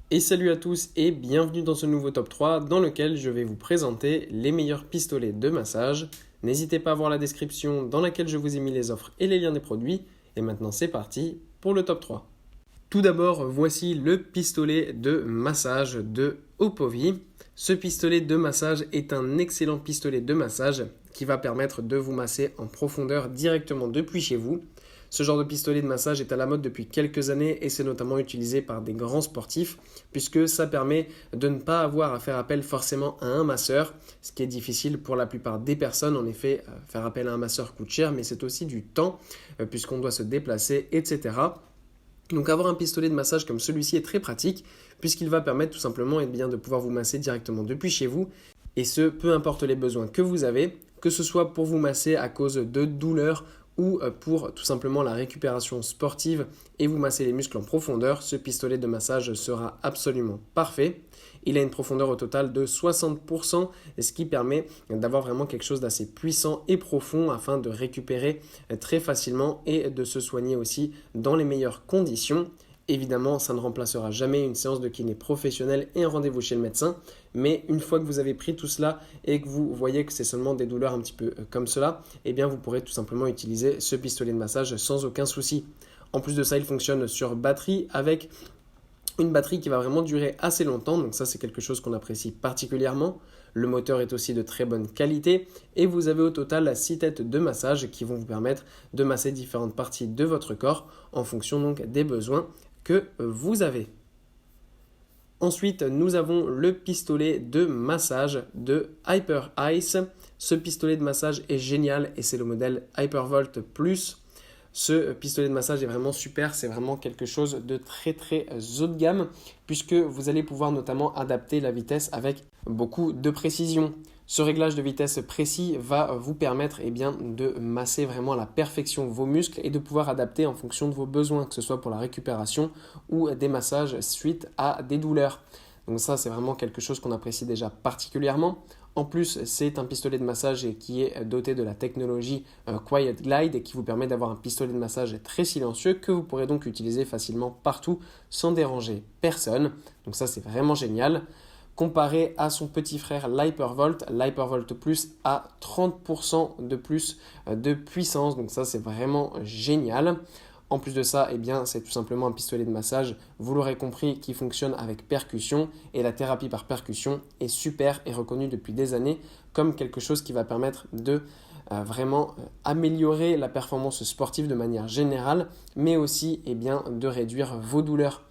Et salut à tous et bienvenue dans ce nouveau top 3 dans lequel je vais vous présenter les meilleurs pistolets de massage. N'hésitez pas à voir la description dans laquelle je vous ai mis les offres et les liens des produits. Et maintenant c'est parti pour le top 3. Tout d'abord, voici le pistolet de massage de Opovi. Ce pistolet de massage est un excellent pistolet de massage qui va permettre de vous masser en profondeur directement depuis chez vous. Ce genre de pistolet de massage est à la mode depuis quelques années et c'est notamment utilisé par des grands sportifs puisque ça permet de ne pas avoir à faire appel forcément à un masseur, ce qui est difficile pour la plupart des personnes. En effet, faire appel à un masseur coûte cher, mais c'est aussi du temps puisqu'on doit se déplacer, etc. Donc avoir un pistolet de massage comme celui-ci est très pratique puisqu'il va permettre tout simplement de pouvoir vous masser directement depuis chez vous et ce, peu importe les besoins que vous avez, que ce soit pour vous masser à cause de douleurs ou pour tout simplement la récupération sportive et vous masser les muscles en profondeur, ce pistolet de massage sera absolument parfait. Il a une profondeur au total de 60%, ce qui permet d'avoir vraiment quelque chose d'assez puissant et profond afin de récupérer très facilement et de se soigner aussi dans les meilleures conditions. Évidemment, ça ne remplacera jamais une séance de kiné professionnelle et un rendez-vous chez le médecin. Mais une fois que vous avez pris tout cela et que vous voyez que c'est seulement des douleurs un petit peu comme cela, eh bien vous pourrez tout simplement utiliser ce pistolet de massage sans aucun souci. En plus de ça, il fonctionne sur batterie avec une batterie qui va vraiment durer assez longtemps. Donc ça, c'est quelque chose qu'on apprécie particulièrement. Le moteur est aussi de très bonne qualité et vous avez au total 6 têtes de massage qui vont vous permettre de masser différentes parties de votre corps en fonction donc des besoins que vous avez. Ensuite, nous avons le pistolet de massage de Hyper Ice. Ce pistolet de massage est génial et c'est le modèle Hypervolt Plus. Ce pistolet de massage est vraiment super, c'est vraiment quelque chose de très haut de gamme puisque vous allez pouvoir notamment adapter la vitesse avec beaucoup de précision. Ce réglage de vitesse précis va vous permettre de masser vraiment à la perfection vos muscles et de pouvoir adapter en fonction de vos besoins, que ce soit pour la récupération ou des massages suite à des douleurs. Donc ça, c'est vraiment quelque chose qu'on apprécie déjà particulièrement. En plus, c'est un pistolet de massage qui est doté de la technologie Quiet Glide et qui vous permet d'avoir un pistolet de massage très silencieux que vous pourrez donc utiliser facilement partout sans déranger personne. Donc ça, c'est vraiment génial. Comparé à son petit frère l'Hypervolt Plus a 30% de plus de puissance. Donc ça, c'est vraiment génial. En plus de ça, c'est tout simplement un pistolet de massage, vous l'aurez compris, qui fonctionne avec percussion et la thérapie par percussion est super et reconnue depuis des années comme quelque chose qui va permettre de vraiment améliorer la performance sportive de manière générale, mais aussi de réduire vos douleurs.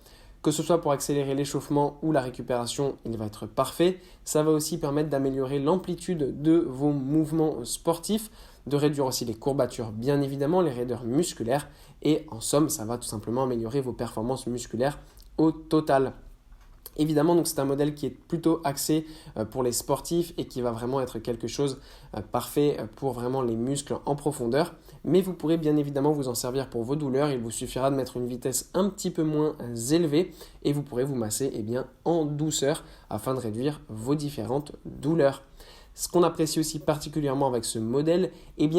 Que ce soit pour accélérer l'échauffement ou la récupération, il va être parfait. Ça va aussi permettre d'améliorer l'amplitude de vos mouvements sportifs, de réduire aussi les courbatures, bien évidemment, les raideurs musculaires. Et en somme, ça va tout simplement améliorer vos performances musculaires au total. Évidemment, donc c'est un modèle qui est plutôt axé pour les sportifs et qui va vraiment être quelque chose parfait pour vraiment les muscles en profondeur. Mais vous pourrez bien évidemment vous en servir pour vos douleurs. Il vous suffira de mettre une vitesse un petit peu moins élevée et vous pourrez vous masser en douceur afin de réduire vos différentes douleurs. Ce qu'on apprécie aussi particulièrement avec ce modèle,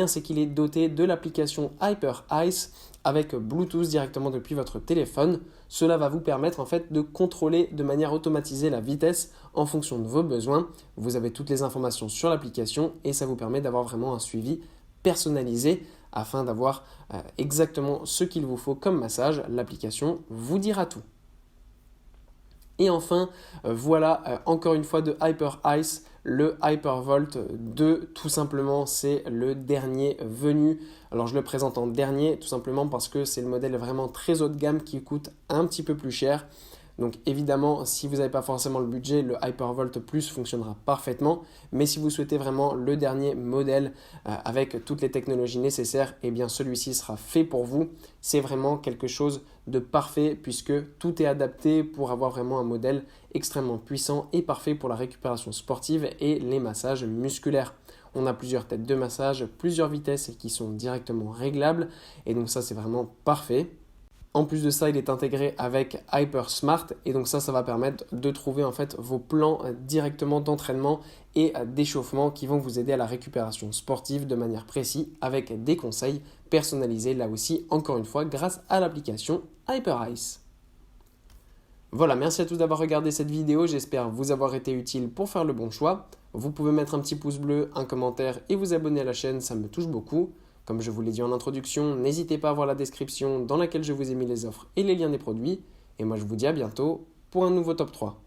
c'est qu'il est doté de l'application Hyper Ice avec Bluetooth directement depuis votre téléphone. Cela va vous permettre en fait de contrôler de manière automatisée la vitesse en fonction de vos besoins. Vous avez toutes les informations sur l'application et ça vous permet d'avoir vraiment un suivi personnalisé afin d'avoir exactement ce qu'il vous faut comme massage. L'application vous dira tout. Et enfin, voilà encore une fois de Hyper Ice, le Hypervolt 2, tout simplement, c'est le dernier venu. Alors je le présente en dernier, tout simplement parce que c'est le modèle vraiment très haut de gamme qui coûte un petit peu plus cher. Donc évidemment, si vous n'avez pas forcément le budget, le Hypervolt Plus fonctionnera parfaitement. Mais si vous souhaitez vraiment le dernier modèle avec toutes les technologies nécessaires, celui-ci sera fait pour vous. C'est vraiment quelque chose de parfait puisque tout est adapté pour avoir vraiment un modèle extrêmement puissant et parfait pour la récupération sportive et les massages musculaires. On a plusieurs têtes de massage, plusieurs vitesses qui sont directement réglables et donc ça c'est vraiment parfait. En plus de ça, il est intégré avec HyperSmart et donc ça va permettre de trouver en fait vos plans directement d'entraînement et d'échauffement qui vont vous aider à la récupération sportive de manière précise avec des conseils personnalisés là aussi encore une fois grâce à l'application HyperIce. Voilà, merci à tous d'avoir regardé cette vidéo, j'espère vous avoir été utile pour faire le bon choix. Vous pouvez mettre un petit pouce bleu, un commentaire et vous abonner à la chaîne, ça me touche beaucoup. Comme je vous l'ai dit en introduction, n'hésitez pas à voir la description dans laquelle je vous ai mis les offres et les liens des produits. Et moi je vous dis à bientôt pour un nouveau top 3.